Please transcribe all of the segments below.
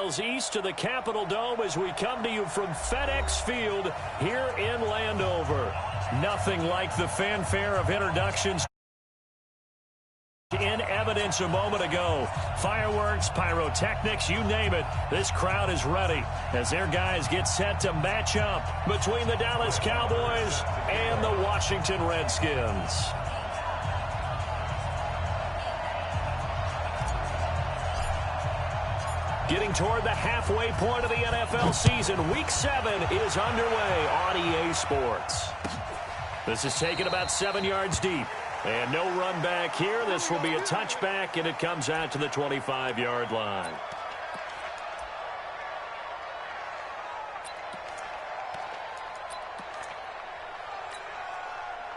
miles east of the Capitol Dome as we come to you from FedEx Field here in Landover. Nothing like the fanfare of introductions in evidence a moment ago. Fireworks, pyrotechnics, you name it. This crowd is ready as their guys get set to match up between the Dallas Cowboys and the Washington Redskins. Getting toward the halfway point of the NFL season. Week 7 is underway on EA Sports. This is taken about 7 yards deep. And no run back here. This will be a touchback, and it comes out to the 25-yard line.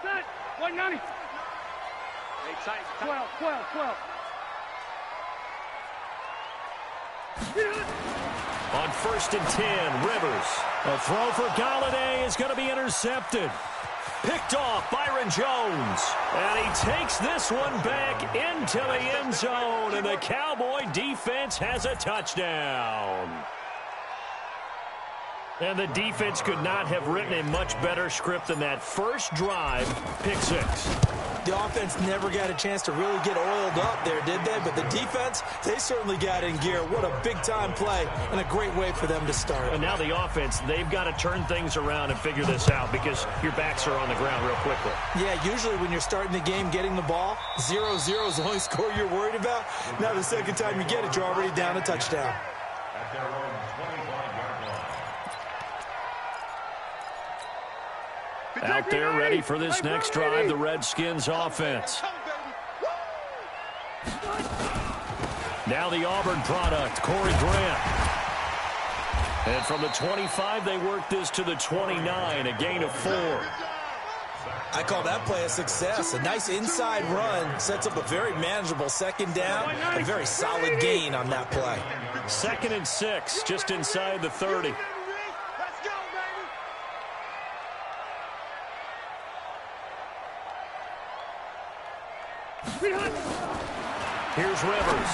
Set. 190. Hey, tight. 12. On 1st and 10, Rivers. A throw for Galladay is going to be intercepted. Picked off Byron Jones. And he takes this one back into the end zone. And the Cowboy defense has a touchdown. And the defense could not have written a much better script than that first drive, pick 6. The offense never got a chance to really get oiled up there, did they? But the defense, they certainly got in gear. What a big-time play and a great way for them to start. And now the offense, they've got to turn things around and figure this out because your backs are on the ground real quickly. Yeah, usually when you're starting the game getting the ball, 0-0 is the only score you're worried about. Now the second time you get it, you're already down a touchdown. Out there ready for this next drive, the Redskins offense. Now the Auburn product, Corey Grant. And from the 25, they work this to the 29, a gain of 4. I call that play a success. A nice inside run sets up a very manageable second down. A very solid gain on that play. 2nd and 6, just inside the 30. Here's Rivers.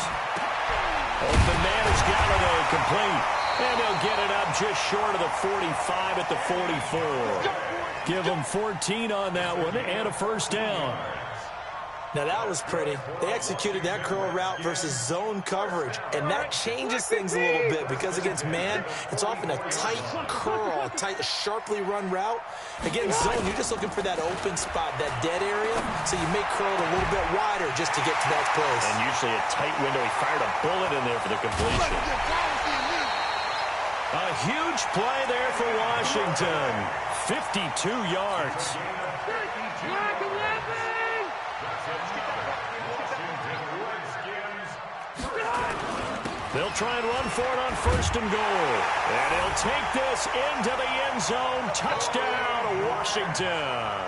Open man is Galladay, complete. And they'll get it up just short of the 45 at the 44. Give them 14 on that one and a first down. Now that was pretty. They executed that curl route versus zone coverage, and that changes things a little bit because against man, it's often a tight curl, tight, sharply run route. Against zone, you're just looking for that open spot, that dead area, so you may curl it a little bit wider just to get to that place. And usually a tight window. He fired a bullet in there for the completion. A huge play there for Washington. 52 yards. They'll try and run for it on 1st and goal. And he'll take this into the end zone. Touchdown, Washington.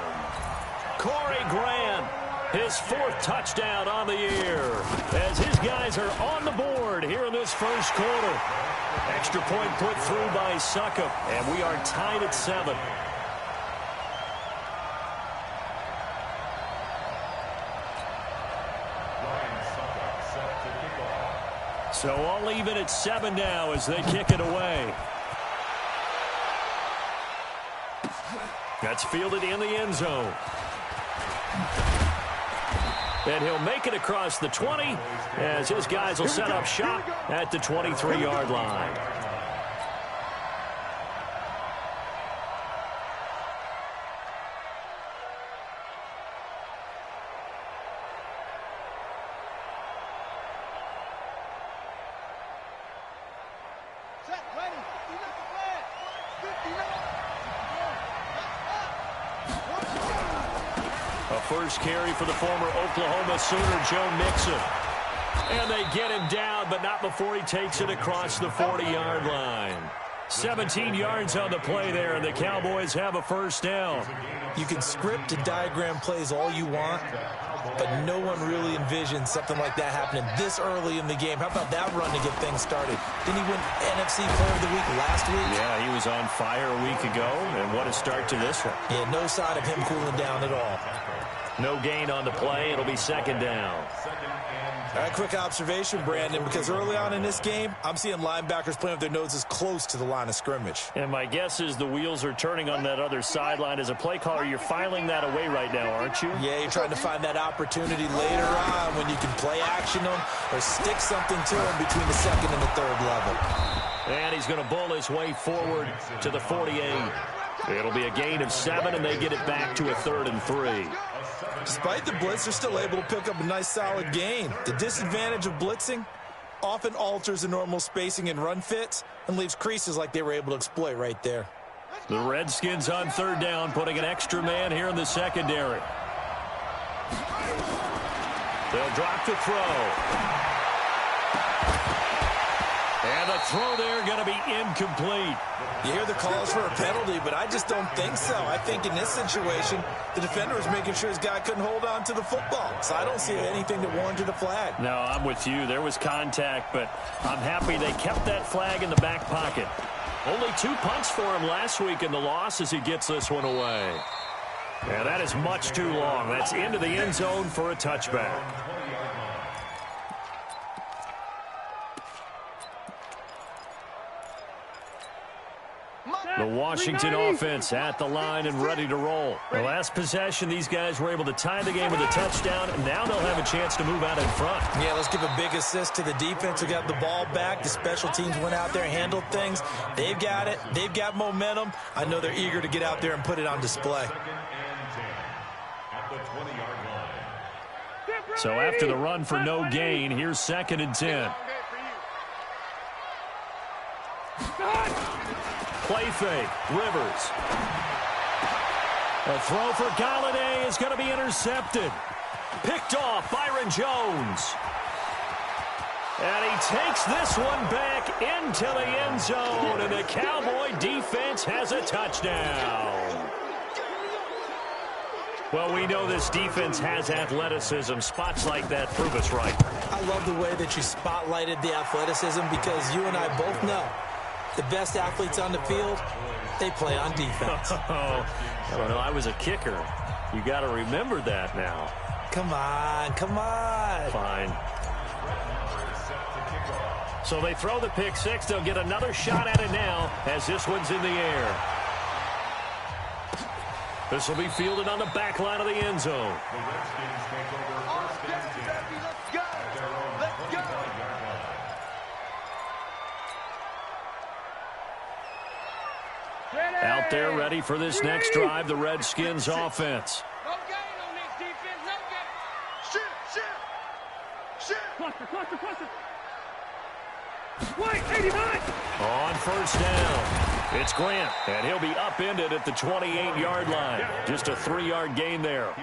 Corey Grant, his 4th touchdown on the year. As his guys are on the board here in this first quarter. Extra point put through by Succop. And we are tied at 7. So all even at 7 now as they kick it away. That's fielded in the end zone. And he'll make it across the 20 as his guys will set up shop at the 23-yard line. First carry for the former Oklahoma Sooner, Joe Mixon. And they get him down, but not before he takes it across the 40-yard line. 17 yards on the play there, and the Cowboys have a first down. You can script and diagram plays all you want, but no one really envisions something like that happening this early in the game. How about that run to get things started? Didn't he win NFC Player of the Week last week? Yeah, he was on fire a week ago, and what a start to this one. Yeah, no sign of him cooling down at all. No gain on the play. It'll be 2nd down. All right, quick observation, Brandon, because early on in this game, I'm seeing linebackers playing with their noses close to the line of scrimmage. And my guess is the wheels are turning on that other sideline. As a play caller, you're filing that away right now, aren't you? Yeah, you're trying to find that opportunity later on when you can play action them or stick something to them between the second and the third level. And he's going to bull his way forward to the 48. It'll be a gain of 7, and they get it back to a 3rd and 3. Despite the blitz, they're still able to pick up a nice solid gain. The disadvantage of blitzing often alters the normal spacing and run fits and leaves creases like they were able to exploit right there. The Redskins on 3rd down, putting an extra man here in the secondary. They'll drop to throw. And the throw there going to be incomplete. You hear the calls for a penalty, but I just don't think so. I think in this situation, the defender was making sure his guy couldn't hold on to the football. So I don't see anything that warranted a flag. No, I'm with you. There was contact, but I'm happy they kept that flag in the back pocket. Only 2 punts for him last week in the loss as he gets this one away. Yeah, that is much too long. That's into the end zone for a touchback. The Washington offense at the line and ready to roll. The last possession, these guys were able to tie the game with a touchdown, and now they'll have a chance to move out in front. Yeah, let's give a big assist to the defense who got the ball back. The special teams went out there and handled things. They've got it. They've got momentum. I know they're eager to get out there and put it on display. So after the run for no gain, here's 2nd and 10. Play fake, Rivers. A throw for Galladay is going to be intercepted. Picked off Byron Jones. And he takes this one back into the end zone, and the Cowboy defense has a touchdown. Well, we know this defense has athleticism. Spots like that prove us right. I love the way that you spotlighted the athleticism because you and I both know the best athletes on the field, they play on defense. I don't know. I was a kicker. You got to remember that now. Come on, come on. Fine. So they throw the pick six. They'll get another shot at it now as this one's in the air. This will be fielded on the back line of the end zone. Out there ready for this next drive, the Redskins offense. No gain on this defense, no gain. Shoot. Cluster. Wait, 89. On 1st down, it's Grant, and he'll be upended at the 28-yard line. Just a 3-yard gain there.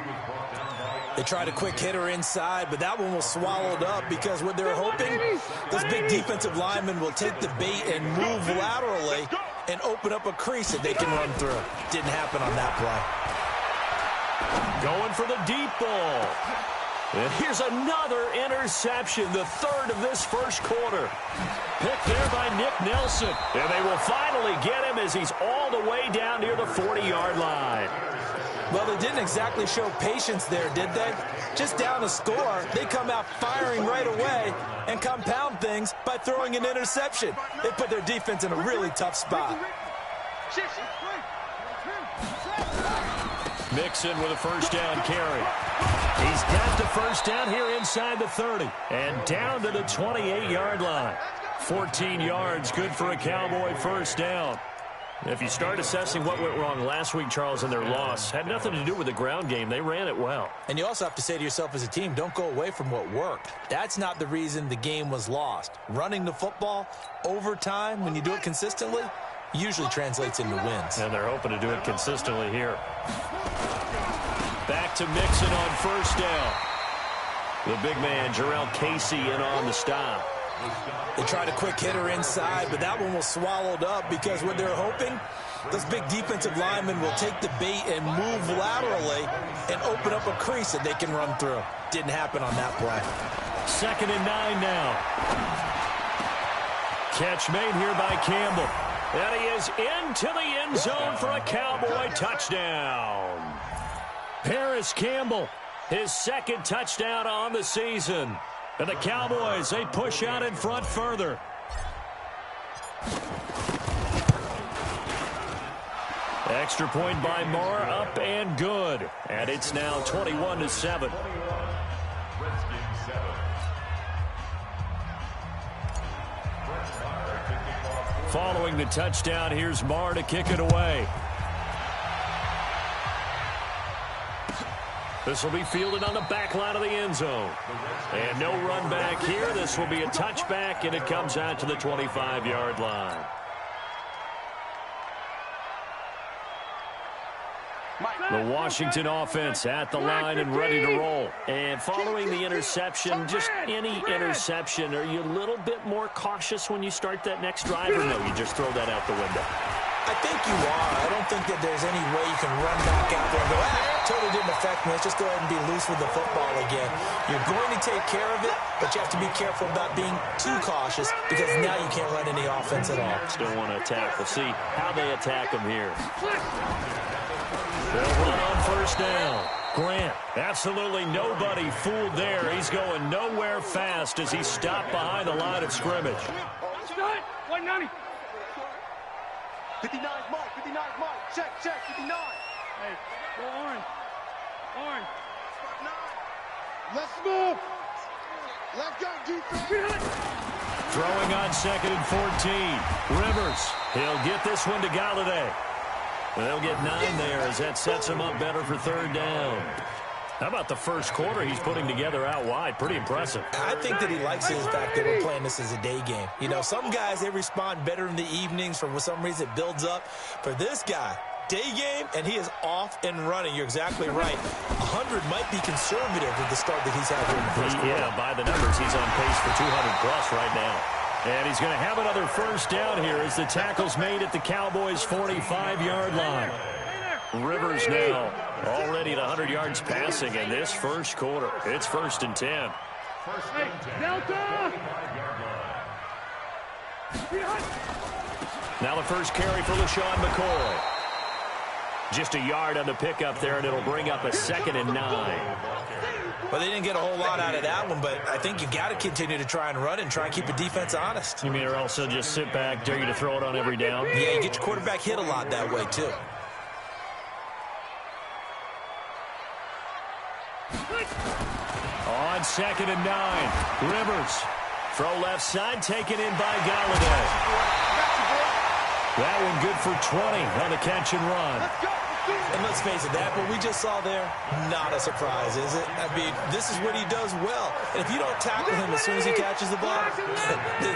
They tried a quick hitter inside, but that one was swallowed up because what they're hoping, this big defensive lineman will take the bait and move laterally and open up a crease that they can run through. Didn't happen on that play. Going for the deep ball. And here's another interception, the 3rd of this first quarter. Picked there by Nick Nelson. And they will finally get him as he's all the way down near the 40-yard line. Well, they didn't exactly show patience there, did they? Just down a score, they come out firing right away and compound things by throwing an interception. They put their defense in a really tough spot. Mixon with a 1st down carry. He's got the 1st down here inside the 30 and down to the 28-yard line. 14 yards, good for a Cowboy 1st down. If you start assessing what went wrong last week, Charles, in their loss, had nothing to do with the ground game. They ran it well. And you also have to say to yourself as a team, don't go away from what worked. That's not the reason the game was lost. Running the football over time, when you do it consistently, usually translates into wins. And they're hoping to do it consistently here. Back to Mixon on 1st down. The big man, Jarrell Casey, in on the stop. They tried a quick hitter inside, but that one was swallowed up because what they're hoping, this big defensive lineman will take the bait and move laterally and open up a crease that they can run through. Didn't happen on that play. 2nd and 9 now. Catch made here by Campbell. And he is into the end zone for a Cowboy touchdown. Paris Campbell, his 2nd touchdown on the season. And the Cowboys, they push out in front further. Extra point by Moore, up and good. And it's now 21-7. Following the touchdown, here's Moore to kick it away. This will be fielded on the back line of the end zone. And no run back here. This will be a touchback, and it comes out to the 25-yard line. The Washington offense at the line and ready to roll. And following the interception, just any interception, are you a little bit more cautious when you start that next drive, or no, you just throw that out the window? I think you are. I don't think that there's any way you can run back out there and go, totally didn't affect me. Let's just go ahead and be loose with the football again. You're going to take care of it, but you have to be careful about being too cautious because now you can't run any offense at all. Still want to attack. We'll see how they attack them here. They'll run on first down. Grant, absolutely nobody fooled there. He's going nowhere fast as he stopped behind the line of scrimmage. 190. 59 Mike, 59 Mike. Check, 59. Hey, go orange. Orange. Let's move. Let's go, defense. Throwing on 2nd and 14. Rivers, he'll get this one to Galladay. They'll get 9 there as that sets him up better for 3rd down. How about the first quarter he's putting together out wide? Pretty impressive. I think that he likes the fact that we're playing this as a day game. You know, some guys, they respond better in the evenings. For some reason, it builds up. For this guy, day game, and he is off and running. You're exactly right. 100 might be conservative with the start that he's had here in the first quarter. Yeah, by the numbers, he's on pace for 200-plus right now. And he's going to have another first down here as the tackle's made at the Cowboys' 45-yard line. Rivers now already at 100 yards passing in this first quarter. It's 1st and 10. Hey, Delta! Now the first carry for LaShawn McCoy. Just a yard on the pickup there, and it'll bring up a 2nd and 9. Well, they didn't get a whole lot out of that one, but I think you got to continue to try and run and try and keep the defense honest. You mean or else they'll just sit back, dare you to throw it on every down? Yeah, you get your quarterback hit a lot that way, too. On 2nd and 9, Rivers. Throw left side, taken in by Galladay. That one good for 20 on the catch and run. And let's face it, that what we just saw there, not a surprise, is it? I mean, this is what he does well. And if you don't tackle him as soon as he catches the ball,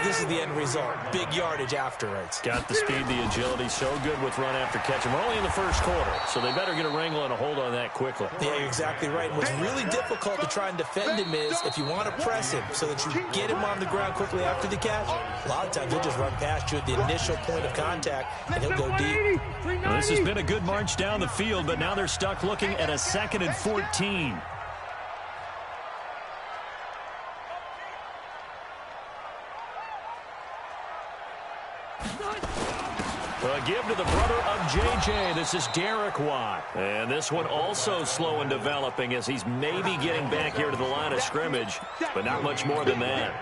this is the end result. Big yardage afterwards. Got the speed, the agility, so good with run after catch. And we're only in the first quarter, so they better get a wrangle and a hold on that quickly. Yeah, you're exactly right. And what's really difficult to try and defend him is if you want to press him so that you get him on the ground quickly after the catch, a lot of times he'll just run past you at the initial point of contact, and he'll go deep. Well, this has been a good march down the field, but now they're stuck looking at a 2nd and 14. A give to the brother of J.J. This is Derek Watt. And this one also slow in developing as he's maybe getting back here to the line of scrimmage, but not much more than that.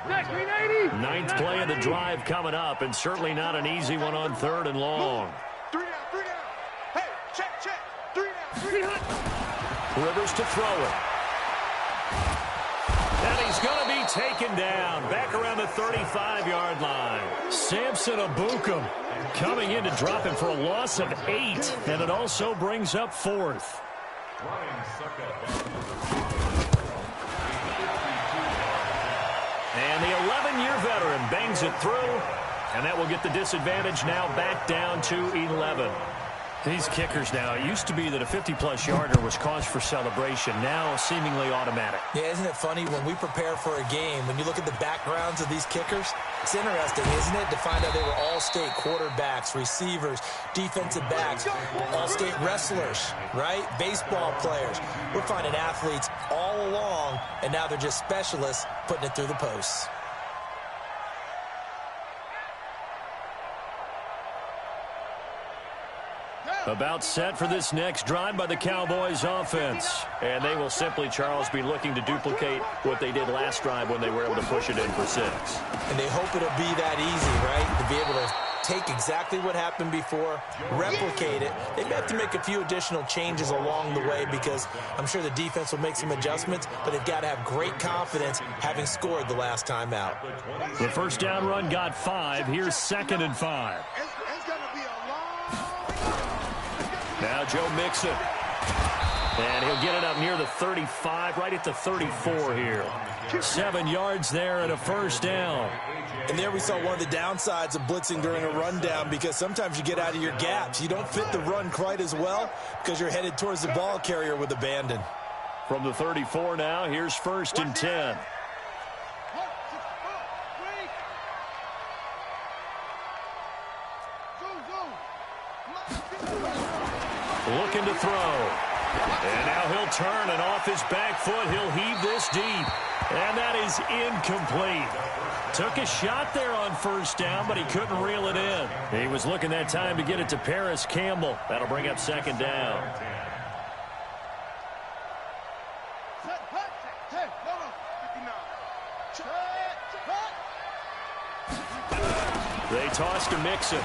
9th play of the drive coming up, and certainly not an easy one on 3rd and long. 3 down. Hey, check. 3 down. Rivers to throw it. And he's going to be taken down back around the 35-yard line. Samson Abukum coming in to drop him for a loss of 8, and it also brings up 4th. And the 11-year veteran bangs it through, and that will get the disadvantage now back down to 11. These kickers now, it used to be that a 50-plus yarder was cause for celebration. Now seemingly automatic. Yeah, isn't it funny when we prepare for a game, when you look at the backgrounds of these kickers, it's interesting, isn't it, to find out they were all-state quarterbacks, receivers, defensive backs, all-state wrestlers, right? Baseball players. We're finding athletes all along, and now they're just specialists putting it through the posts. About set for this next drive by the Cowboys offense. And they will simply, Charles, be looking to duplicate what they did last drive when they were able to push it in for 6. And they hope it'll be that easy, right? To be able to take exactly what happened before, replicate it. They may have to make a few additional changes along the way because I'm sure the defense will make some adjustments, but they've got to have great confidence having scored the last time out. The first down run got 5. Here's 2nd and 5. Now Joe Mixon. And he'll get it up near the 35, right at the 34 here. 7 yards there and a first down. And there we saw one of the downsides of blitzing during a rundown because sometimes you get out of your gaps. You don't fit the run quite as well because you're headed towards the ball carrier with abandon. From the 34 now, here's 1st and 10. Looking to throw. And now he'll turn, and off his back foot, he'll heave this deep. And that is incomplete. Took a shot there on first down, but he couldn't reel it in. He was looking that time to get it to Paris Campbell. That'll bring up 2nd down. They toss to Mixon.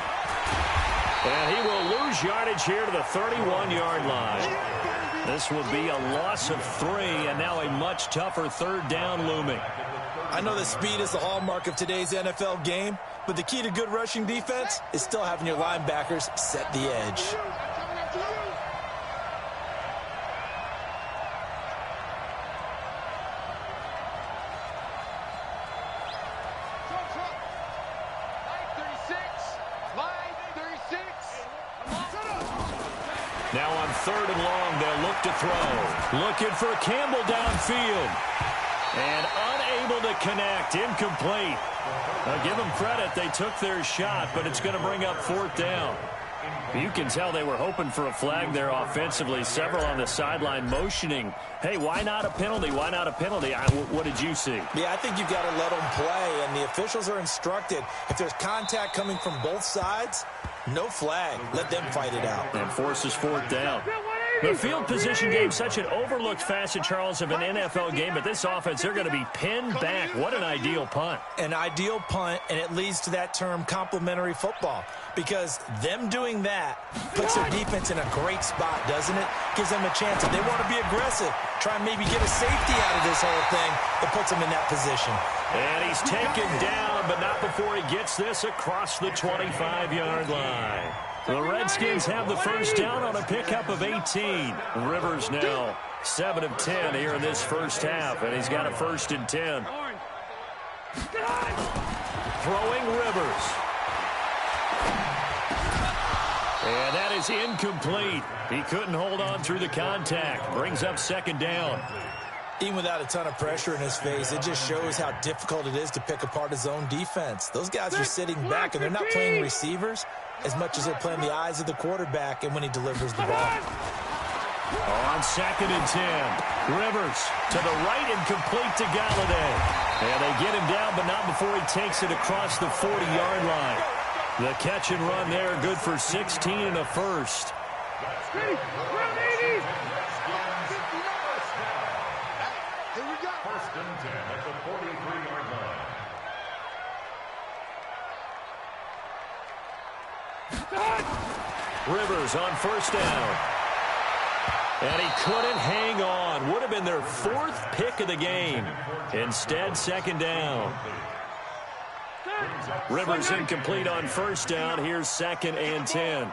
And he will lose yardage here to the 31-yard line. This will be a loss of 3, and now a much tougher 3rd down looming. I know that speed is the hallmark of today's NFL game, but the key to good rushing defense is still having your linebackers set the edge. Now on 3rd and long, they'll look to throw. Looking for Campbell downfield. And unable to connect. Incomplete. Now give them credit. They took their shot, but it's going to bring up 4th down. You can tell they were hoping for a flag there offensively. Several on the sideline motioning. Hey, why not a penalty? Why not a penalty? What did you see? Yeah, I think you've got to let them play, and the officials are instructed. If there's contact coming from both sides, no flag. Let them fight it out. And forces 4th down. The field position game, such an overlooked facet, Charles, of an NFL game, but this offense, they're going to be pinned back. What an ideal punt. An ideal punt, and it leads to that term complementary football, because them doing that puts their defense in a great spot, doesn't it? Gives them a chance. If they want to be aggressive, try and maybe get a safety out of this whole thing, it puts them in that position. And he's taken down, but not before he gets this across the 25-yard line. The Redskins have the first down on a pickup of 18. Rivers now 7 of 10 here in this first half, and he's got a 1st and 10. Throwing Rivers. And that is incomplete. He couldn't hold on through the contact. Brings up 2nd down. Even without a ton of pressure in his face, it just shows how difficult it is to pick apart his own defense. Those guys are sitting back, and they're not playing receivers as much as they're playing the eyes of the quarterback and when he delivers the ball. On 2nd and 10. Rivers to the right and complete to Galladay. And they get him down, but not before he takes it across the 40-yard line. The catch and run there, good for 16 and a first. Rivers on first down. And he couldn't hang on. Would have been their 4th pick of the game. Instead, 2nd down. Rivers incomplete on first down. Here's 2nd and 10.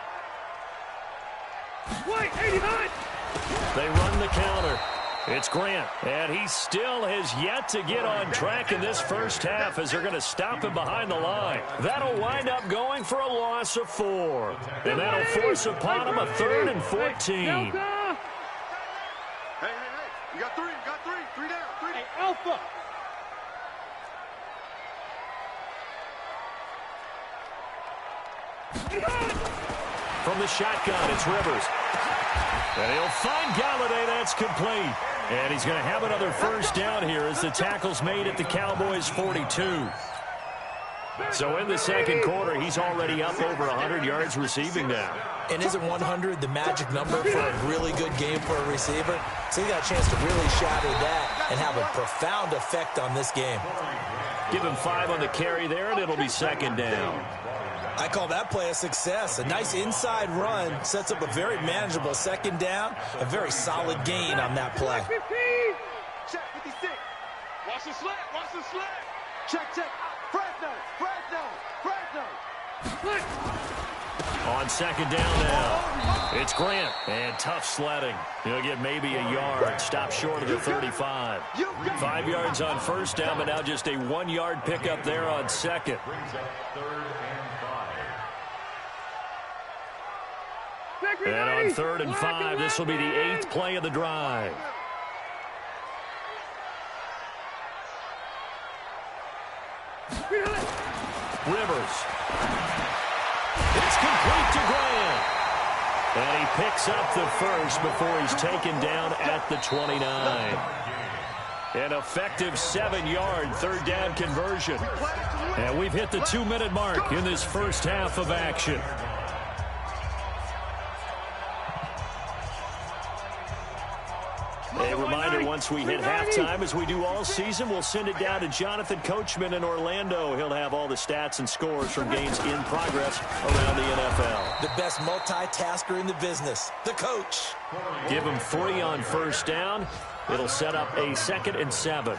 They run the counter. It's Grant, and he still has yet to get on track in this first half as they're going to stop him behind the line. That'll wind up going for a loss of 4. And that'll force upon him a 3rd and 14. Hey, you got 3, three down, 3 down. Hey, Alpha. From the shotgun, it's Rivers. And he'll find Galladay. That's complete. And he's going to have another first down here as the tackle's made at the Cowboys' 42. So in the second quarter, he's already up over 100 yards receiving now. And isn't 100 the magic number for a really good game for a receiver? So he got a chance to really shatter that and have a profound effect on this game. Give him 5 on the carry there, and it'll be second down. I call that play a success. A nice inside run sets up a very manageable second down, a very solid gain on that play. Check 56. Watch the slant. Watch the slant. Check. Fresno. On second down now, it's Grant, and tough sledding. He'll get maybe a yard, stop short of the 35. 5 yards on first down, but now just a 1-yard pickup there on second. And on 3rd and 5, this will be the 8th play of the drive. Rivers. It's complete to Grant. And he picks up the first before he's taken down at the 29. An effective 7-yard 3rd down conversion. And we've hit the 2-minute mark in this first half of action. A reminder, once we hit halftime, as we do all season, we'll send it down to Jonathan Coachman in Orlando. He'll have all the stats and scores from games in progress around the NFL. The best multitasker in the business, the coach. Give him 3 on first down. It'll set up a 2nd and 7.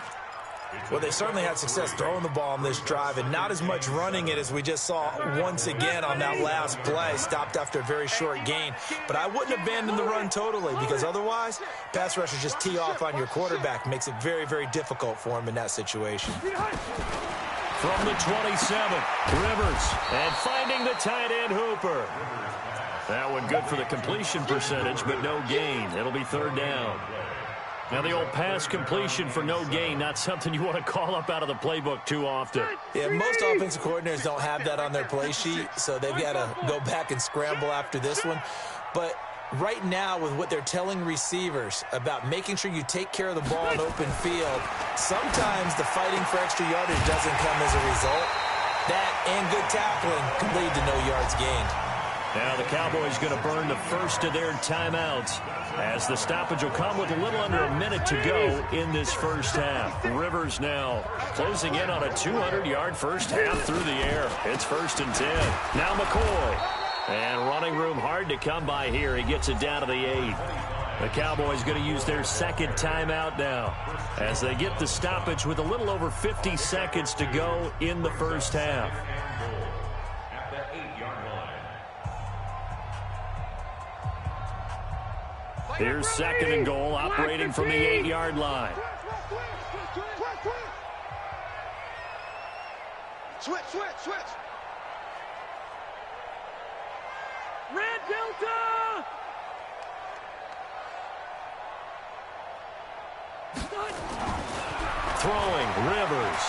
Well, they certainly had success throwing the ball on this drive and not as much running it as we just saw once again on that last play. Stopped after a very short gain. But I wouldn't abandon the run totally, because otherwise, pass rushers just tee off on your quarterback. Makes it very, very difficult for him in that situation. From the 27, Rivers, and finding the tight end Hooper. That one good for the completion percentage, but no gain. It'll be 3rd down. Now, the old pass completion for no gain, not something you want to call up out of the playbook too often. Yeah, most offensive coordinators don't have that on their play sheet, so they've got to go back and scramble after this one. But right now, with what they're telling receivers about making sure you take care of the ball in open field, sometimes the fighting for extra yardage doesn't come as a result. That and good tackling can lead to no yards gained. Now the Cowboys going to burn the first of their timeouts, as the stoppage will come with a little under a minute to go in this first half. Rivers now closing in on a 200-yard first half through the air. It's 1st and 10. Now McCoy. And running room hard to come by here. He gets it down to the 8. The Cowboys going to use their 2nd timeout now, as they get the stoppage with a little over 50 seconds to go in the first half. Here's 2nd and goal, operating from the 8-yard line. Switch. Red Delta! Throwing, Rivers.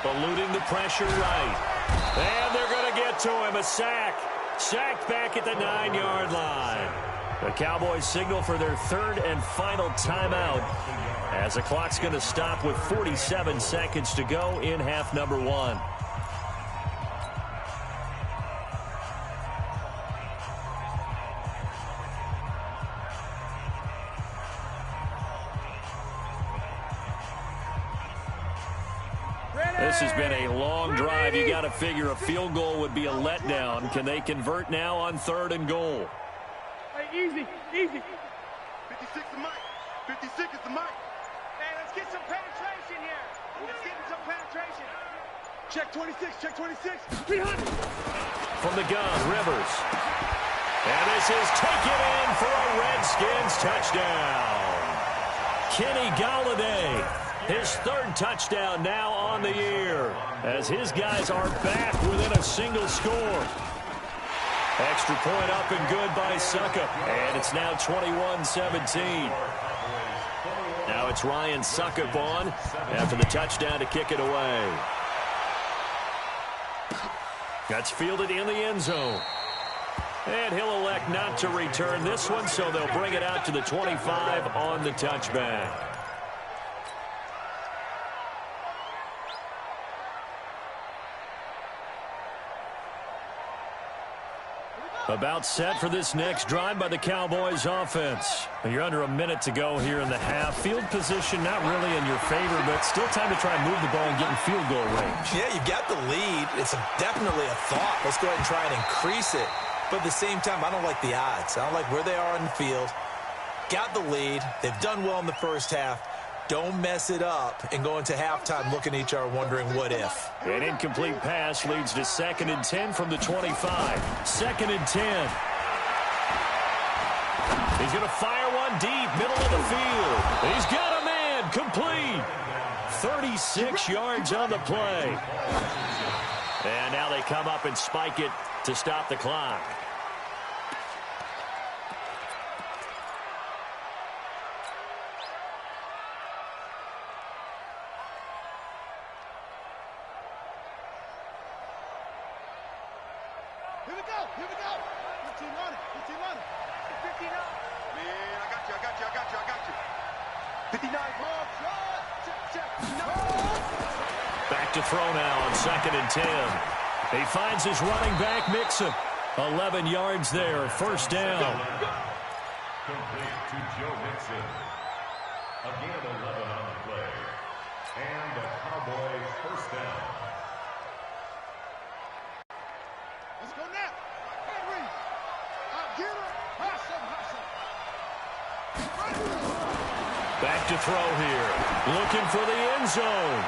Eluding the pressure right. And they're going to get to him, a sack. Sacked back at the 9-yard line. The Cowboys signal for their 3rd and final timeout, as the clock's going to stop with 47 seconds to go in half number 1. This has been a long drive. You got to figure a field goal would be a letdown. Can they convert now on 3rd and goal? Easy. 56 the mic. 56 is the mic. Hey, let's get some penetration here. Let's get some penetration. Check 26. From the gun, Rivers. And this is taken in for a Redskins touchdown. Kenny Golladay, his 3rd touchdown now on the year, as his guys are back within a single score. Extra point up and good by Suckup. And it's now 21-17. Now it's Ryan Suckup on after the touchdown to kick it away. That's fielded in the end zone. And he'll elect not to return this one, so they'll bring it out to the 25 on the touchback. About set for this next drive by the Cowboys offense. You're under a minute to go here in the half. Field position not really in your favor, but still time to try and move the ball and get in field goal range. Yeah, you've got the lead. It's definitely a thought. Let's go ahead and try and increase it. But at the same time, I don't like the odds. I don't like where they are in the field. Got the lead. They've done well in the first half. Don't mess it up and go into halftime looking at each other wondering what if. An incomplete pass leads to 2nd and 10 from the 25. 2nd and 10. He's going to fire one deep, middle of the field. He's got a man, complete. 36 yards on the play. And now they come up and spike it to stop the clock. Here we go. 15 on it. 15 on it. 15 up. Man, I got you. 59. Check. No. Back to throw now on 2nd and 10. He finds his running back, Mixon. 11 yards there, first down. Complete to Joe Mixon. Again, 11 on the play. And the Cowboys first down. Let's go now. Henry. Get him. Back to throw here. Looking for the end zone.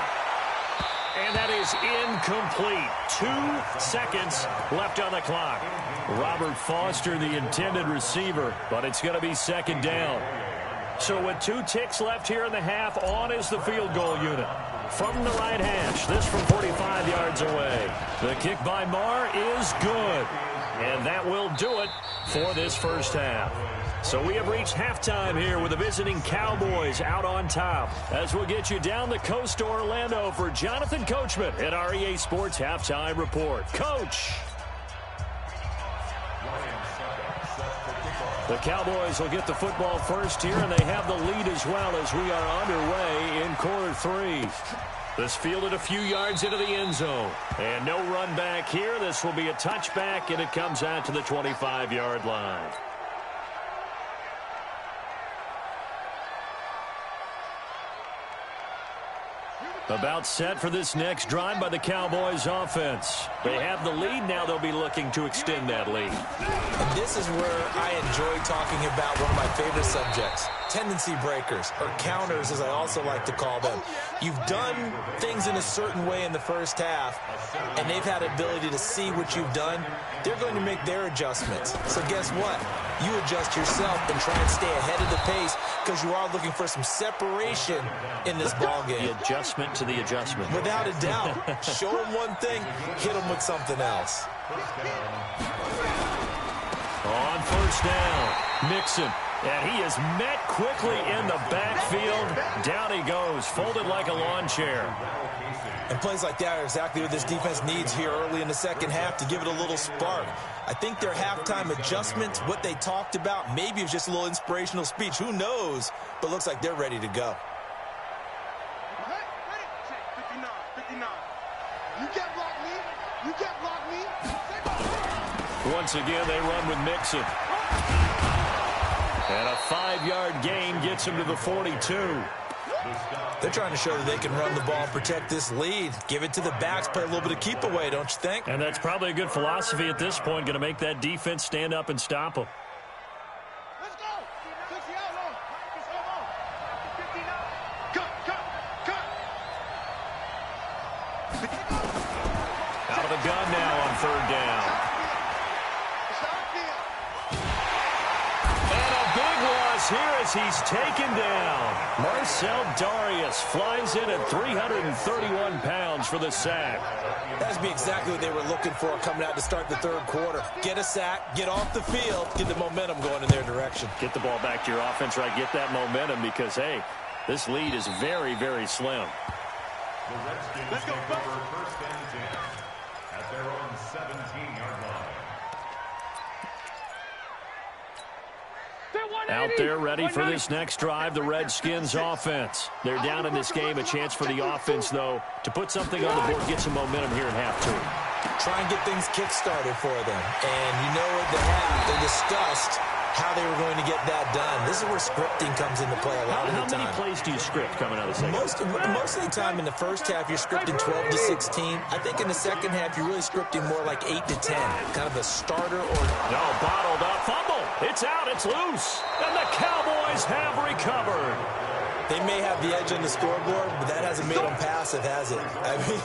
And that is incomplete. 2 seconds left on the clock. Robert Foster, the intended receiver, but it's going to be 2nd down. So with 2 ticks left here in the half, on is the field goal unit. From the right hash, this from 45 yards away. The kick by Marr is good. And that will do it for this first half. So we have reached halftime here with the visiting Cowboys out on top. As we'll get you down the coast to Orlando for Jonathan Coachman at our EA Sports Halftime Report. Coach! The Cowboys will get the football first here, and they have the lead as well as we are underway in quarter 3. This fielded a few yards into the end zone. And no run back here. This will be a touchback, and it comes out to the 25-yard line. About set for this next drive by the Cowboys offense. They have the lead. Now they'll be looking to extend that lead. And this is where I enjoy talking about one of my favorite subjects, tendency breakers, or counters as I also like to call them. You've done things in a certain way in the first half, and they've had ability to see what you've done. They're going to make their adjustments. So guess what? You adjust yourself and try and stay ahead of the pace because you are looking for some separation in this ballgame. The adjustment to the adjustment. Without a doubt. Show them one thing, hit them with something else. On first down, Mixon. And he is met quickly in the backfield. Down he goes, folded like a lawn chair. And plays like that are exactly what this defense needs here early in the second half to give it a little spark. I think their halftime adjustments, what they talked about, maybe it was just a little inspirational speech. Who knows? But looks like they're ready to go. 59. You can't block me. Once again, they run with Mixon. And a 5-yard gain gets him to the 42. They're trying to show that they can run the ball and protect this lead. Give it to the backs, play a little bit of keep away, don't you think? And that's probably a good philosophy at this point, going to make that defense stand up and stop them. Let's go. 60 out long. Hold on. 59. Cut. Out of the gun now on 3rd down. Here as he's taken down. Marcel Darius flies in at 331 pounds for the sack. That's be exactly what they were looking for coming out to start the 3rd quarter. Get a sack, get off the field, get the momentum going in their direction. Get the ball back to your offense, right? Get that momentum because, hey, this lead is very, very slim. The Redskins take over 1st and 10 at their own 17-yard line. Out there ready for this next drive, the Redskins offense. They're down in this game. A chance for the offense, though, to put something on the board, get some momentum here in half 2. try and get things kick-started for them. And you know at the half, they discussed how they were going to get that done. This is where scripting comes into play a lot of the time. How many plays do you script coming out of the second? Most of the time in the first half, you're scripting 12 to 16. I think in the second half, you're really scripting more like 8 to 10. Kind of a starter or... No, bottled up. Fumble. It's out. It's loose. And the Cowboys have recovered. They may have the edge on the scoreboard, but that hasn't made them passive, has it? I mean,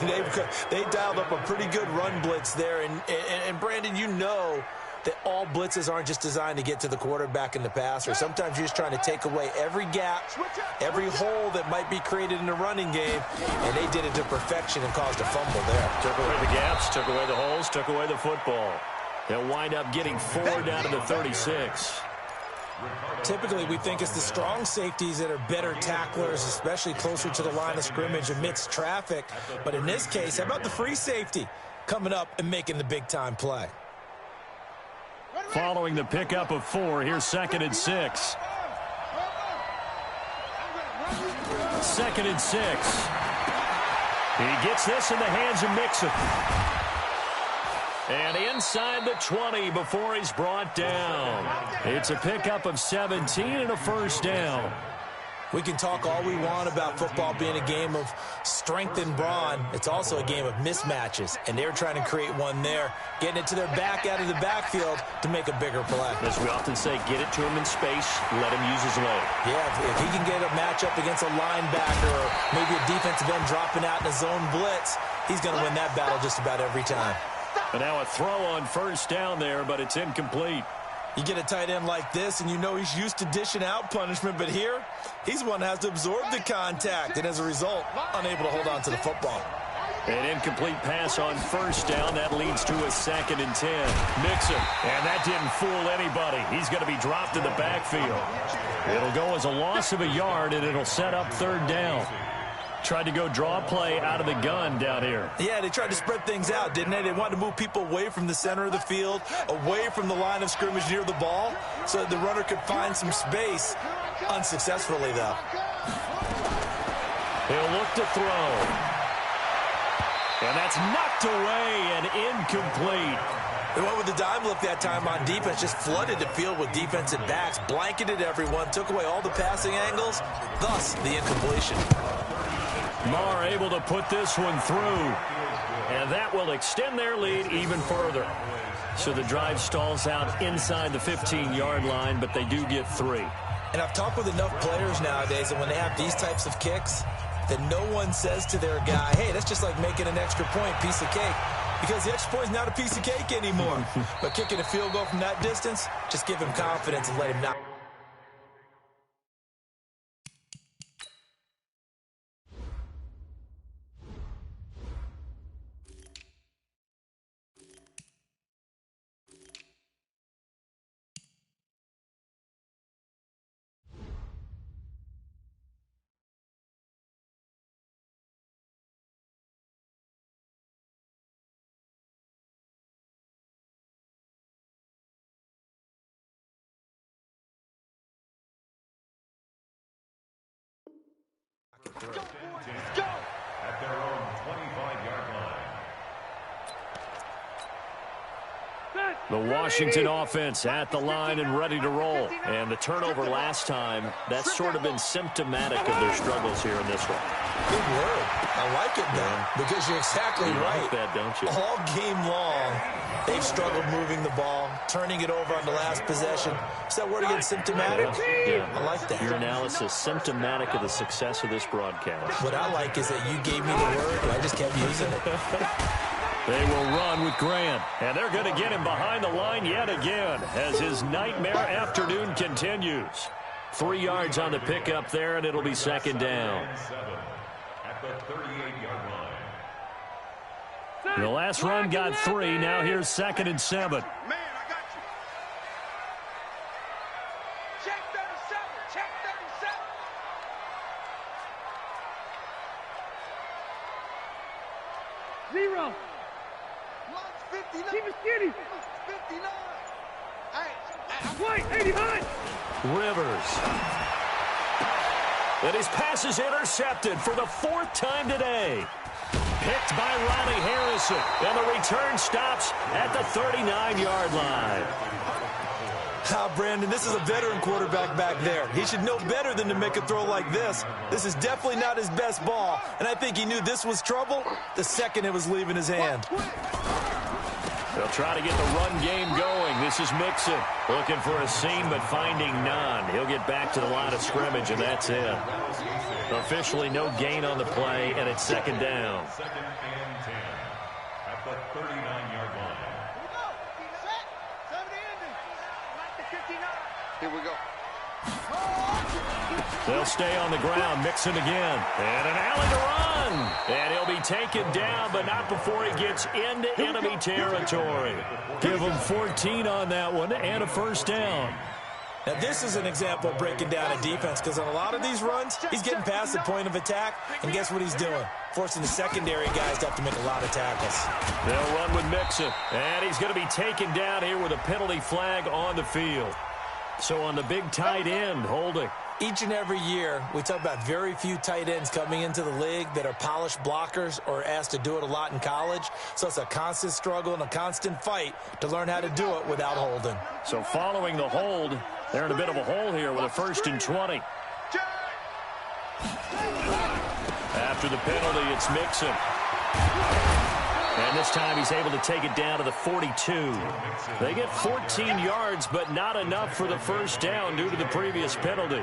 they dialed up a pretty good run blitz there. And Brandon, you know that all blitzes aren't just designed to get to the quarterback in the passer. Sometimes you're just trying to take away every gap, every hole that might be created in the running game, and they did it to perfection and caused a fumble there. Took away the gaps, took away the holes, took away the football. They'll wind up getting 4 down to the 36. Typically, we think it's the strong safeties that are better tacklers, especially closer to the line of scrimmage amidst traffic. But in this case, how about the free safety coming up and making the big-time play? Following the pickup of 4, here's 2nd and 6. 2nd and 6. He gets this in the hands of Mixon. And inside the 20 before he's brought down. It's a pickup of 17 and a first down. We can talk all we want about football being a game of strength and brawn. It's also a game of mismatches, and they're trying to create one there, getting it to their back out of the backfield to make a bigger play. As we often say, get it to him in space, let him use his leg. Yeah, if he can get a matchup against a linebacker or maybe a defensive end dropping out in a zone blitz, he's going to win that battle just about every time. And now a throw on first down there, but it's incomplete. You get a tight end like this, and you know he's used to dishing out punishment, but here, he's one that has to absorb the contact, and as a result, unable to hold on to the football. An incomplete pass on first down. That leads to a 2nd and 10. Mixon, and that didn't fool anybody. He's going to be dropped in the backfield. It'll go as a loss of a yard, and it'll set up 3rd down. Tried to go draw play out of the gun down here. Yeah, they tried to spread things out, didn't they? They wanted to move people away from the center of the field, away from the line of scrimmage near the ball, so that the runner could find some space. Unsuccessfully, though. He'll look to throw. And that's knocked away and incomplete. They went with the dime look that time on defense, just flooded the field with defensive backs, blanketed everyone, took away all the passing angles, thus the incompletion. Marr able to put this one through, and that will extend their lead even further. So the drive stalls out inside the 15-yard line, but they do get 3. And I've talked with enough players nowadays, and when they have these types of kicks, that no one says to their guy, hey, that's just like making an extra point, piece of cake. Because the extra point is not a piece of cake anymore. But kicking a field goal from that distance, just give him confidence and let him knock. Go, boys, let's go! At their own 25-yard line. The Washington offense at the line and ready to roll. And the turnover last time, that's sort of been symptomatic of their struggles here in this one. Good word. I like it, man, because you're exactly right. Like that, don't you? All game long, they've struggled moving the ball, turning it over on the last possession. Is that word again, symptomatic? Yeah. I like that. Your analysis, symptomatic of the success of this broadcast. What I like is that you gave me the word, and I just kept using it. They will run with Grant, and they're going to get him behind the line yet again as his nightmare afternoon continues. 3 yards on the pickup there, and it'll be 2nd down. At the 38-yard line. The last run got 3. Now here's 2nd and 7. Man, I got you. Check 37. Check 37. 0. Lots 59. Keep it skinny. 59. Hey, wait, 89. Rivers. And his pass is intercepted for the 4th time today. picked by Riley Harrison. And the return stops at the 39-yard line. Brandon, this is a veteran quarterback back there. He should know better than to make a throw like this. This is definitely not his best ball, and I think he knew this was trouble the second it was leaving his hand. They'll try to get the run game going. This is Mixon looking for a seam, but finding none. He'll get back to the line of scrimmage, and that's it. Officially no gain on the play, and it's second down. Second and 10 at the 39-yard line. Here we go. They'll stay on the ground. Mixon again. And an alley to run. And he'll be taken down, but not before he gets into enemy territory. Give him 14 on that one and a first down. Now, this is an example of breaking down a defense, because on a lot of these runs, he's getting past the point of attack, and guess what he's doing? Forcing the secondary guys to have to make a lot of tackles. They'll run with Mixon, and he's going to be taken down here with a penalty flag on the field. So on the big tight end, holding. Each and every year, we talk about very few tight ends coming into the league that are polished blockers or asked to do it a lot in college. So it's a constant struggle and a constant fight to learn how to do it without holding. So following the hold, they're in a bit of a hole here with a 1st and 20. After the penalty, it's Mixon. And this time he's able to take it down to the 42. They get 14 yards, but not enough for the first down due to the previous penalty.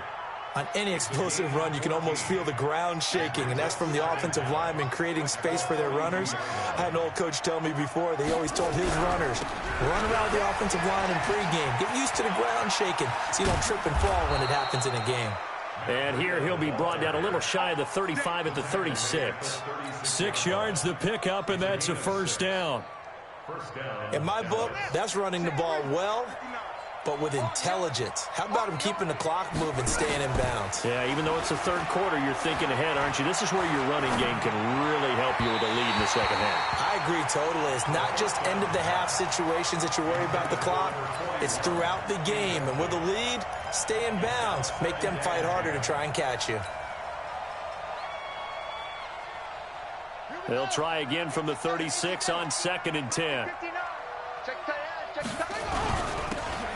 On any explosive run, you can almost feel the ground shaking, and that's from the offensive linemen creating space for their runners. I had an old coach tell me before, they always told his runners, run around the offensive line in pregame. Get used to the ground shaking so you don't trip and fall when it happens in a game. And here he'll be brought down a little shy of the 35 at the 36. 6 yards the pickup, and that's a first down. In my book, that's running the ball well, but with intelligence. How about him keeping the clock moving, staying in bounds? Yeah, even though it's the third quarter, you're thinking ahead, aren't you? This is where your running game can really help you with a lead in the second half. I agree totally. It's not just end-of-the-half situations that you worry about the clock. It's throughout the game. And with a lead, stay in bounds. Make them fight harder to try and catch you. They'll try again from the 36 on 2nd and 10.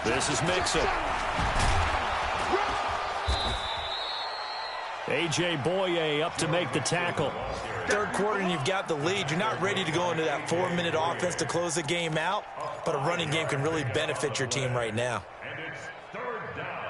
This is Mixon. A.J. Boye up to make the tackle. Third quarter and you've got the lead. You're not ready to go into that 4-minute offense to close the game out, but a running game can really benefit your team right now. And it's 3rd down.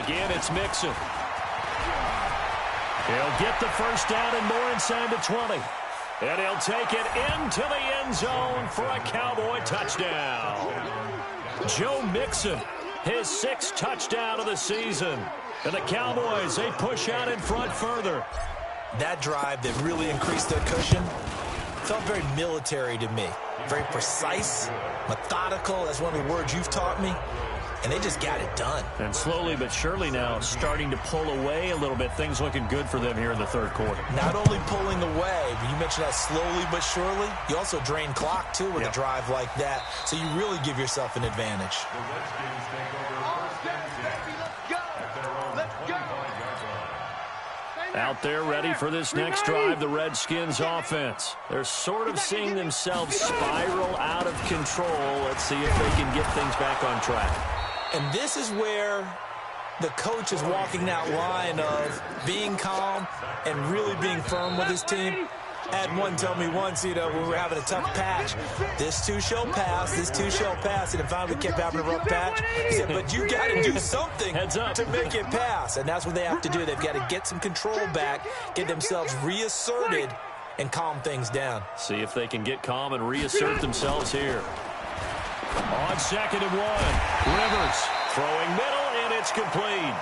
Again, it's Mixon. He'll get the first down and more inside the 20. And he'll take it into the end zone for a Cowboy touchdown. Joe Mixon, his 6th touchdown of the season. And the Cowboys, they push out in front further. That drive that really increased their cushion felt very military to me. Very precise, methodical. That's one of the words you've taught me. And they just got it done. And slowly but surely now starting to pull away a little bit. Things looking good for them here in the third quarter. Not only pulling away, but you mentioned that slowly but surely. You also drain clock, too, with a drive like that. So you really give yourself an advantage. The Redskins take over 1st and 10 at their own 25-yard line. Out there ready for this next drive, the Redskins offense. They're sort of seeing themselves spiral out of control. Let's see if they can get things back on track. And this is where the coach is walking that line of being calm and really being firm with his team. I had one tell me once, when we were having a tough patch, this too shall pass, this too shall pass. And it finally kept having a rough patch. He said, but you got to do something to make it pass. And that's what they have to do. They've got to get some control back, get themselves reasserted, and calm things down. See if they can get calm and reassert themselves here. On 2nd and 1, Rivers throwing middle, and it's complete.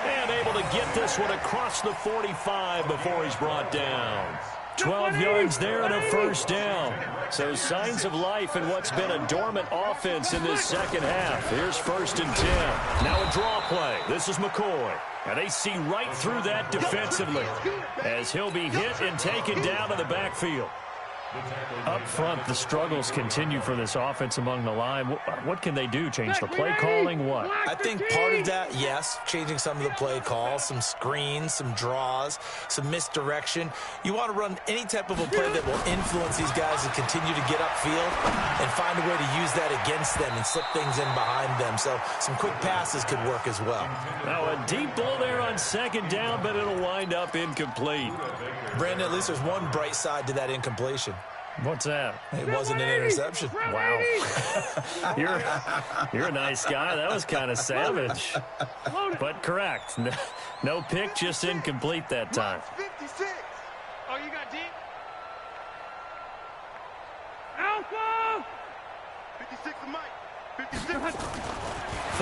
And able to get this one across the 45 before he's brought down. 12 yards there and a first down. So signs of life in what's been a dormant offense in this second half. Here's 1st and 10. Now a draw play. This is McCoy. And they see right through that defensively as he'll be hit and taken down to the backfield. Up front, the struggles continue for this offense among the line. What can they do? Change the play calling? What? I think part of that, yes, changing some of the play calls, some screens, some draws, some misdirection. You want to run any type of a play that will influence these guys to continue to get upfield and find a way to use that against them and slip things in behind them. So some quick passes could work as well. Now a deep ball there on second down, but it'll wind up incomplete. Brandon, at least there's one bright side to that incompletion. What's that? It wasn't an interception. Wow. You're a nice guy. That was kind of savage. But correct. No pick, just incomplete that time. 56. Oh, you got deep? Alpha! 56 to Mike. 56.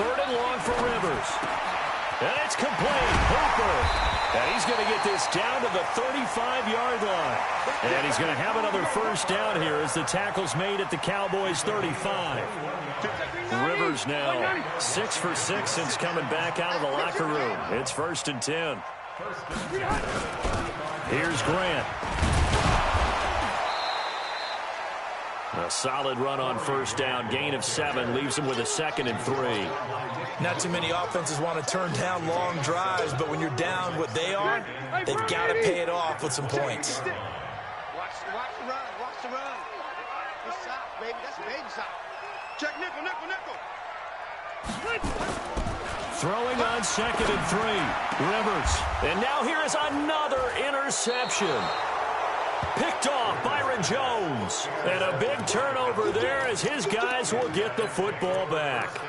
Third and long for Rivers. And it's complete. Hooper. And he's going to get this down to the 35-yard line. And he's going to have another first down here as the tackle's made at the Cowboys' 35. Rivers now 6 for 6 since coming back out of the locker room. It's 1st and 10. Here's Grant. A solid run on first down. Gain of 7 leaves him with a 2nd and 3. Not too many offenses want to turn down long drives, but when you're down what they are, they've got to pay it off with some points. Watch the run. Watch the run. Good shot, baby. That's a baby shot. Check nickel. Throwing on 2nd and 3. Rivers. And now here is another interception. Picked off Byron Jones. And a big turnover there as his guys will get the football back.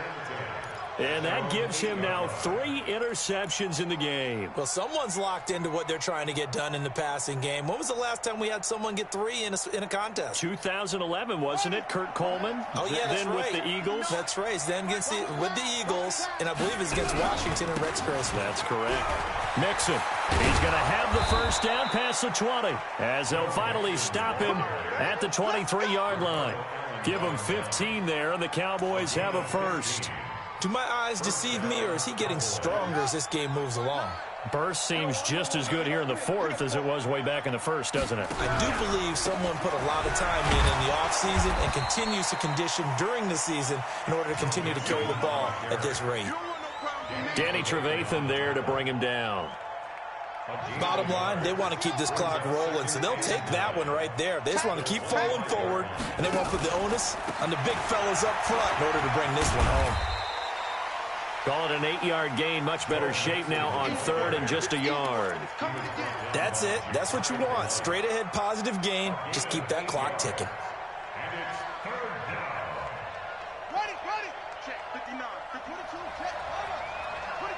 And that gives him now 3 interceptions in the game. Well, someone's locked into what they're trying to get done in the passing game. When was the last time we had someone get 3 in a contest? 2011, wasn't it? Kurt Coleman? Oh, yeah, that's then right. with the Eagles? That's right. Then with the Eagles, and I believe it's against Washington and Rex Grossman. That's correct. Mixon. He's going to have the first down past the 20 as they'll finally stop him at the 23-yard line. Give him 15 there, and the Cowboys have a first. Do my eyes deceive me, or is he getting stronger as this game moves along? Burst seems just as good here in the 4th as it was way back in the 1st, doesn't it? I do believe someone put a lot of time in the offseason and continues to condition during the season in order to continue to carry the ball at this rate. Danny Trevathan there to bring him down. Bottom line, they want to keep this clock rolling, so they'll take that one right there. They just want to keep falling forward, and they want to put the onus on the big fellas up front in order to bring this one home. Call it an 8-yard gain. Much better shape now on 3rd and just a yard. That's it. That's what you want. Straight ahead positive gain. Just keep that clock ticking. Ready. Check. 59. 22. Check. 22.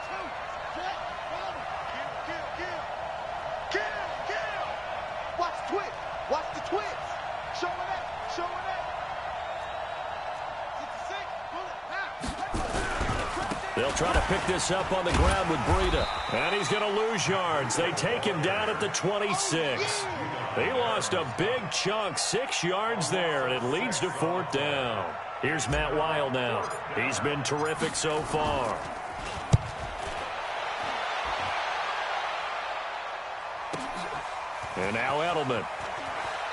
Check. Kill. Watch the twitch. Watch the twitch. Show it up. 66. They'll try to pick this up on the ground with Breida. And he's going to lose yards. They take him down at the 26. They lost a big chunk, 6 yards there, and it leads to 4th down. Here's Matt Weil now. He's been terrific so far. And now Edelman.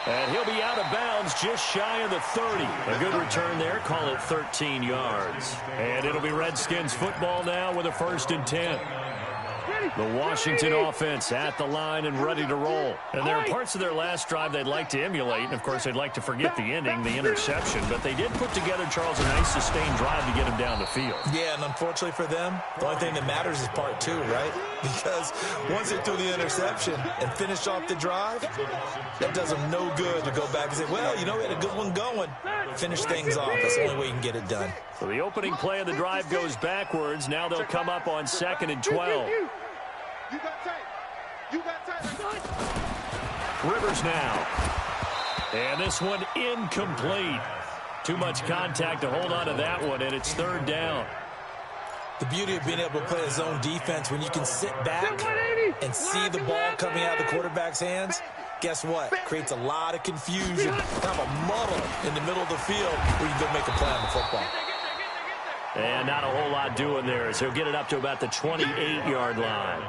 And he'll be out of bounds just shy of the 30. A good return there. Call it 13 yards. And it'll be Redskins football now with a 1st and 10. The Washington offense at the line and ready to roll. And there are parts of their last drive they'd like to emulate. And, of course, they'd like to forget the ending, the interception. But they did put together, Charles, a nice sustained drive to get him down the field. Yeah, and unfortunately for them, the only thing that matters is part 2, right? Because once they threw the interception and finished off the drive, that does them no good to go back and say, well, you know, we had a good one going. Finish things off. That's the only way you can get it done. So the opening play of the drive goes backwards. Now they'll come up on 2nd and 12. You got tight. Rivers now. And this one incomplete. Too much contact to hold on to that one, and it's 3rd down. The beauty of being able to play a zone defense when you can sit back and see the ball coming out of the quarterback's hands, guess what? Creates a lot of confusion, kind of a muddle in the middle of the field where you can go make a play on the football. And not a whole lot doing there, so he'll get it up to about the 28-yard line.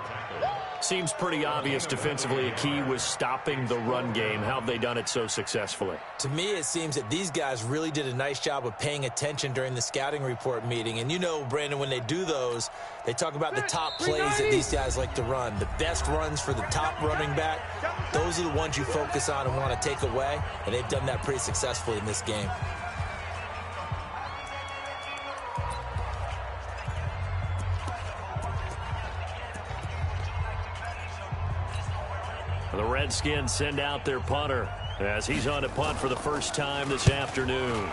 Seems pretty obvious defensively a key was stopping the run game. How have they done it so successfully? To me, it seems that these guys really did a nice job of paying attention during the scouting report meeting. And you know, Brandon, when they do those, they talk about the top plays that these guys like to run. The best runs for the top running back, those are the ones you focus on and want to take away. And they've done that pretty successfully in this game. The Redskins send out their punter as he's on to punt for the first time this afternoon.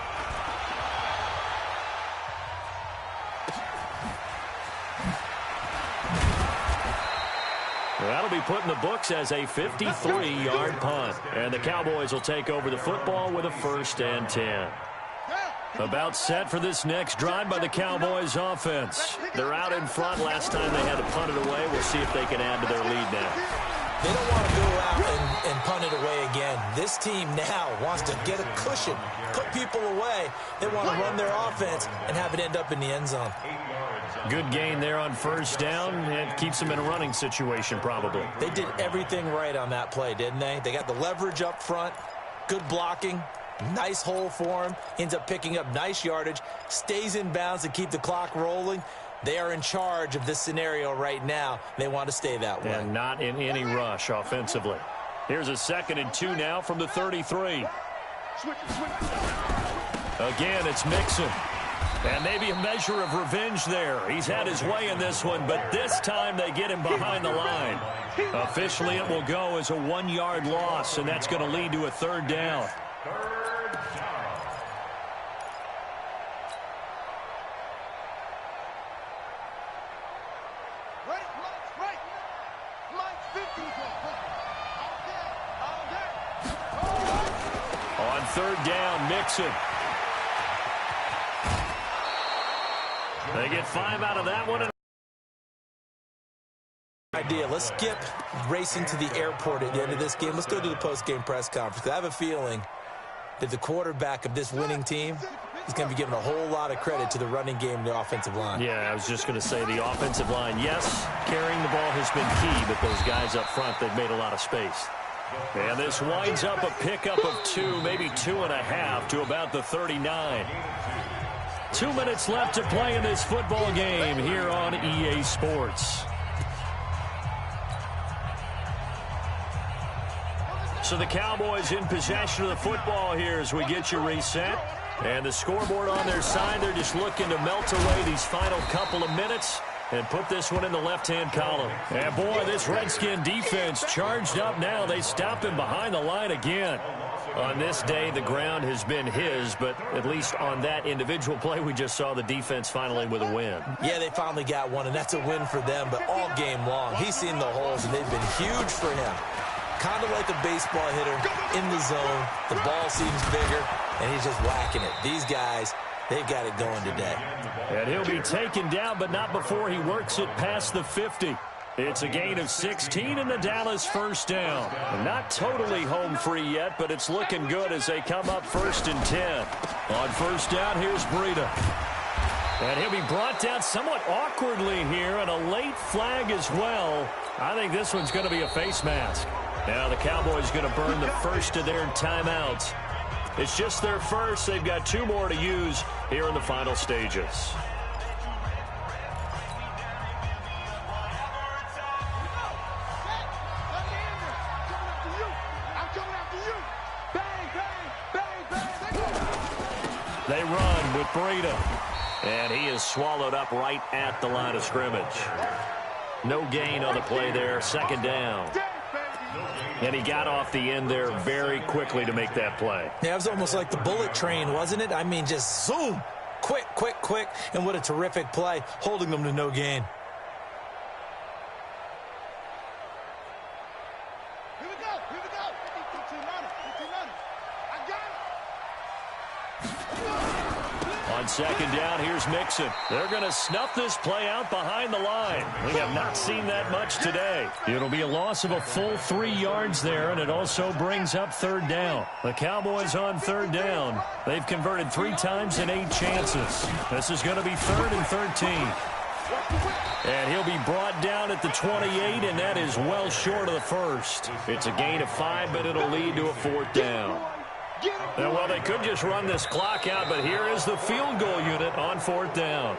That'll be put in the books as a 53-yard punt. And the Cowboys will take over the football with a 1st and 10. About set for this next drive by the Cowboys offense. They're out in front. Last time they had to punt it away. We'll see if they can add to their lead now. They don't want to go out and punt it away again. This team now wants to get a cushion, put people away. They want to run their offense and have it end up in the end zone. Good gain there on 1st down. It keeps them in a running situation probably. They did everything right on that play, didn't they? They got the leverage up front, good blocking, nice hole for him, ends up picking up nice yardage, stays in bounds to keep the clock rolling. They are in charge of this scenario right now. They want to stay that way. And not in any rush offensively. Here's a 2nd and 2 now from the 33. Again, it's Mixon. And maybe a measure of revenge there. He's had his way in this one, but this time they get him behind the line. Officially, it will go as a 1-yard loss, and that's going to lead to a 3rd down. On 3rd down, Mixon. They get 5 out of that one. Idea. Let's skip racing to the airport at the end of this game. Let's go to the post-game press conference. I have a feeling that the quarterback of this winning team is going to be giving a whole lot of credit to the running game and the offensive line. Yeah, I was just going to say the offensive line, yes, carrying the ball has been key, but those guys up front, they've made a lot of space. And this winds up a pickup of 2, maybe 2.5 to about the 39. 2 minutes left to play in this football game here on EA Sports. So the Cowboys in possession of the football here as we get you reset. And the scoreboard on their side, they're just looking to melt away these final couple of minutes and put this one in the left-hand column. And boy, this Redskin defense charged up now. They stopped him behind the line again. On this day, the ground has been his, but at least on that individual play, we just saw the defense finally with a win. Yeah, they finally got one, and that's a win for them, but all game long, he's seen the holes, and they've been huge for him. Kind of like a baseball hitter in the zone. The ball seems bigger, and he's just whacking it. These guys, they've got it going today. And he'll be taken down, but not before he works it past the 50. It's a gain of 16 in the Dallas 1st down. Not totally home free yet, but it's looking good as they come up 1st and 10. On 1st down, here's Breida. And he'll be brought down somewhat awkwardly here, and a late flag as well. I think this one's going to be a face mask. Now the Cowboys going to burn the first of their timeouts. It's just their first. They've got 2 more to use here in the final stages. They run with Breida. And he is swallowed up right at the line of scrimmage. No gain on the play there. 2nd down. And he got off the end there very quickly to make that play. Yeah, it was almost like the bullet train, wasn't it? I mean, just zoom. Quick, quick, quick. And what a terrific play, holding them to no gain. Here we go. Here we go. 15-9. I got it. On 2nd down, here's Mixon. They're going to snuff this play out behind the line. We have not seen that much today. It'll be a loss of a full 3 yards there, and it also brings up 3rd down. The Cowboys on 3rd down. They've converted 3 times in 8 chances. This is going to be 3rd and 13. And he'll be brought down at the 28, and that is well short of the first. It's a gain of 5, but it'll lead to a 4th down. And, well, they could just run this clock out, but here is the field goal unit on 4th down.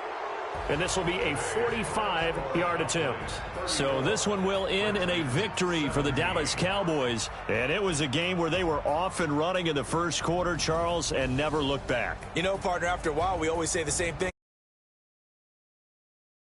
And this will be a 45-yard attempt. So this one will end in a victory for the Dallas Cowboys. And it was a game where they were off and running in the first quarter, Charles, and never looked back. You know, partner, after a while, we always say the same thing.